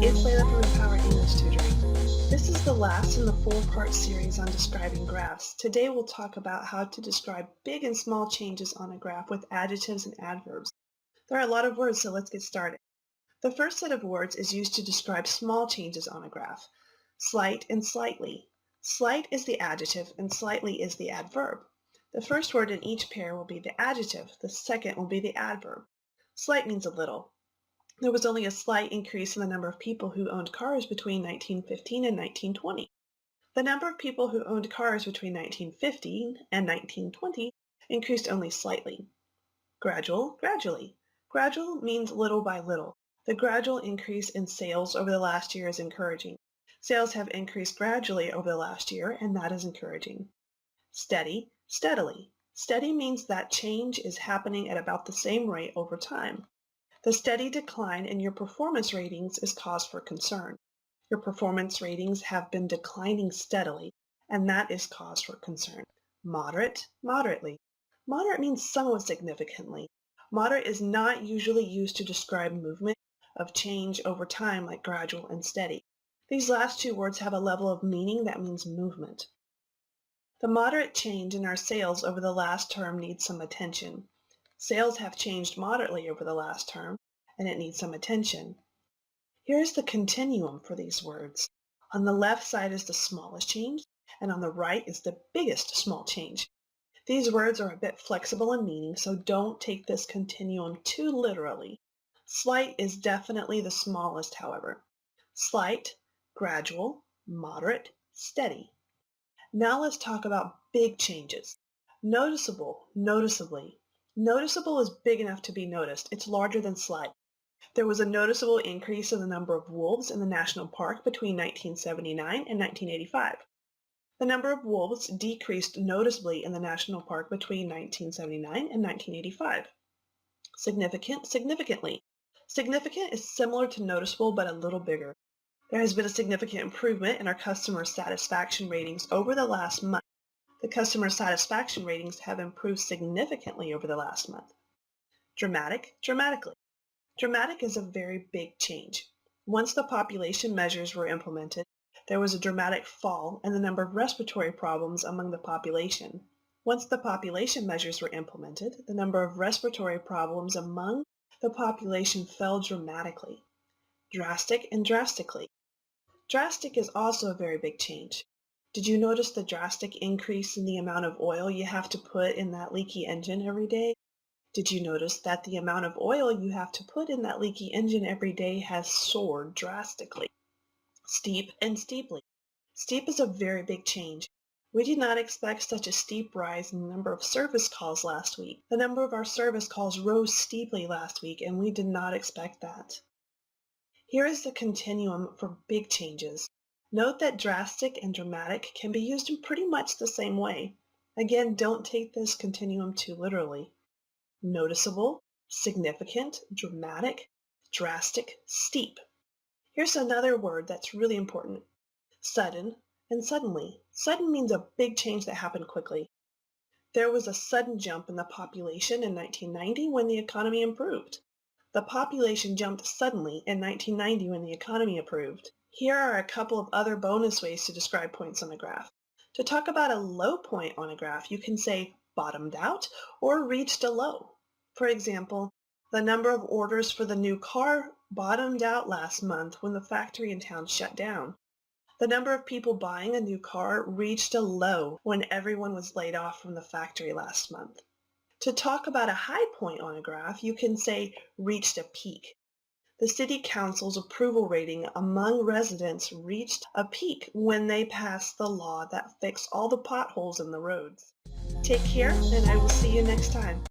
it's Layla from Empower English Tutoring. This is the last in the four-part series on describing graphs. Today we'll talk about how to describe big and small changes on a graph with adjectives and adverbs. There are a lot of words, so let's get started. The first set of words is used to describe small changes on a graph. Slight and slightly. Slight is the adjective and slightly is the adverb. The first word in each pair will be the adjective. The second will be the adverb. Slight means a little. There was only a slight increase in the number of people who owned cars between 1915 and 1920. The number of people who owned cars between 1915 and 1920 increased only slightly. Gradual, gradually. Gradual means little by little. The gradual increase in sales over the last year is encouraging. Sales have increased gradually over the last year, and that is encouraging. Steady, steadily. Steady means that change is happening at about the same rate over time. The steady decline in your performance ratings is cause for concern. Your performance ratings have been declining steadily, and that is cause for concern. Moderate, moderately. Moderate means somewhat significantly. Moderate is not usually used to describe movement of change over time like gradual and steady. These last two words have a level of meaning that means movement. The moderate change in our sales over the last term needs some attention. Sales have changed moderately over the last term, and it needs some attention. Here's the continuum for these words. On the left side is the smallest change, and on the right is the biggest small change. These words are a bit flexible in meaning, so don't take this continuum too literally. Slight is definitely the smallest, however. Slight, gradual, moderate, steady. Now let's talk about big changes. Noticeable, noticeably. Noticeable is big enough to be noticed. It's larger than slight. There was a noticeable increase in the number of wolves in the national park between 1979 and 1985. The number of wolves decreased noticeably in the national park between 1979 and 1985. Significant, significantly. Significant is similar to noticeable but a little bigger. There has been a significant improvement in our customer satisfaction ratings over the last month. The customer satisfaction ratings have improved significantly over the last month. Dramatic, dramatically. Dramatic is a very big change. Once the population measures were implemented, there was a dramatic fall in the number of respiratory problems among the population. Once the population measures were implemented, the number of respiratory problems among the population fell dramatically. Drastic and drastically. Drastic is also a very big change. Did you notice the drastic increase in the amount of oil you have to put in that leaky engine every day? Did you notice that the amount of oil you have to put in that leaky engine every day has soared drastically? Steep and steeply. Steep is a very big change. We did not expect such a steep rise in the number of service calls last week. The number of our service calls rose steeply last week, and we did not expect that. Here is the continuum for big changes. Note that drastic and dramatic can be used in pretty much the same way. Again, don't take this continuum too literally. Noticeable, significant, dramatic, drastic, steep. Here's another word that's really important. Sudden and suddenly. Sudden means a big change that happened quickly. There was a sudden jump in the population in 1990 when the economy improved. The population jumped suddenly in 1990 when the economy improved. Here are a couple of other bonus ways to describe points on a graph. To talk about a low point on a graph, you can say bottomed out or reached a low. For example, the number of orders for the new car bottomed out last month when the factory in town shut down. The number of people buying a new car reached a low when everyone was laid off from the factory last month. To talk about a high point on a graph, you can say reached a peak. The City Council's approval rating among residents reached a peak when they passed the law that fixed all the potholes in the roads. Take care, and I will see you next time.